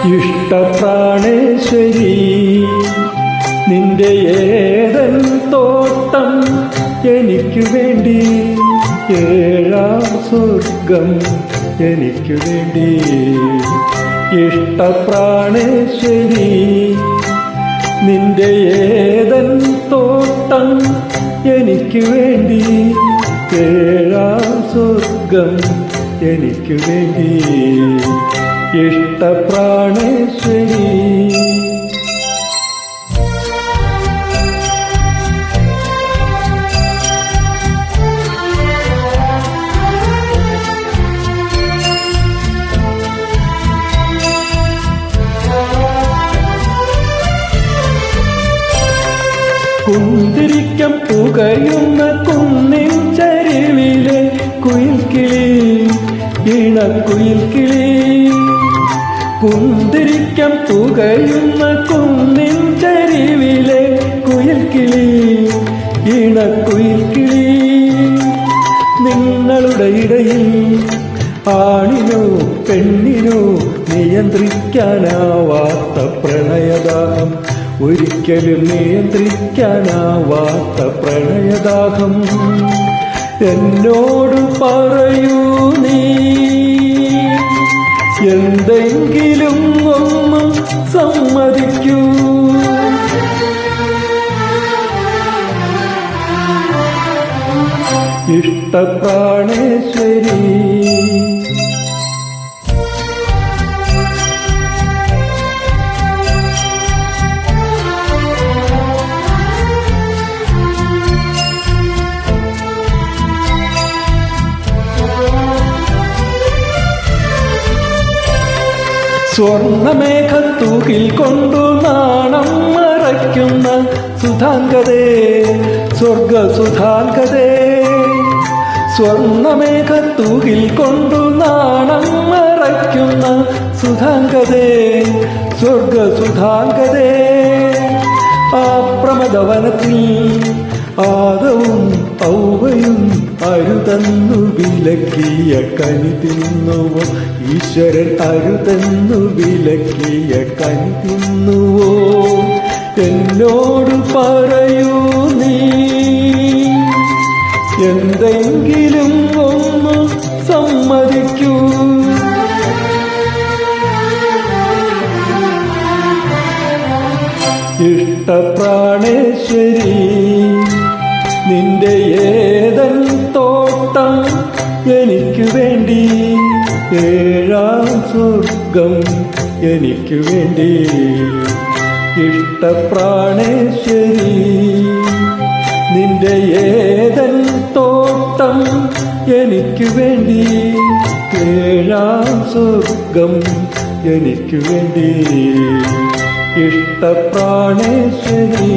ഇഷ്ടപ്രാണേശ്വരി നിന്റെ ഏതൻ തോട്ടം എനിക്കു വേണ്ടി, ഏഴാം സ്വർഗം എനിക്കു വേണ്ടി. ഇഷ്ടപ്രാണേശ്വരി നിന്റെ ഏതൻ തോട്ടം എനിക്കു വേണ്ടി, ഏഴാം സ്വർഗം എനിക്കു വേണ്ടി. ഇഷ്ടപ്രാണേശ്വരി കുന്തിരിക്കം പുകയുന്ന കുന്നിൻ ചരിവിലെ കുയിൽക്കിളി, ഇണക്കുയിൽക്കിളി. കുന്തിരിക്കം പുകയുന്ന കുന്നിൻ ചരിവിലെ കുയിൽക്കിളി, ഇണക്കുയിൽക്കിളി. നിങ്ങളുടെ ഇടയിൽ ആണിനോ പെണ്ണിനോ നിയന്ത്രിക്കാനാവാത്ത പ്രണയദാഹം, ഒരിക്കലും നിയന്ത്രിക്കാനാവാത്ത പ്രണയദാഹം. എന്നോട് പറയൂ നീ, എന്തെങ്കിലും ഒന്ന് സമ്മതിക്കൂ. ഇഷ്ടപ്രാണേശ്വരി സ്വർണമേഘത്തൂകിൽ കൊണ്ടു നാണം മറയ്ക്കുന്ന സുധാംഗതേ, സ്വർഗസുധാംഗതേ. സ്വർണമേഘത്തൂകിൽ കൊണ്ടു നാണം മറയ്ക്കുന്ന സുധാംഗതേ, സ്വർഗസുധാംഗതേ. ആ പ്രമദവനത്തിൽ ആദവും ഔവയും അരുതന്നു വിലക്കിയ കനി തിന്നുവോ, ഈശ്വരൻ അരുതന്നു വിലക്കിയ കനി തിന്നുവോ. എന്നോട് പറയൂ നീ, എന്തെങ്കിലും ഒന്ന് സമ്മതിക്കൂ. ഇഷ്ടപ്രാണേശ്വരി നിന്റെ ഏതൻ തോട്ടം എനിക്കു വേണ്ടി, ഏഴാം സ്വർഗം എനിക്കു വേണ്ടി. ഇഷ്ടപ്രാണേശ്വരി നിന്റെ ഏതൻ തോട്ടം എനിക്കു വേണ്ടി, ഏഴാം സ്വർഗം എനിക്കു വേണ്ടി. ഇഷ്ടപ്രാണേശ്വരി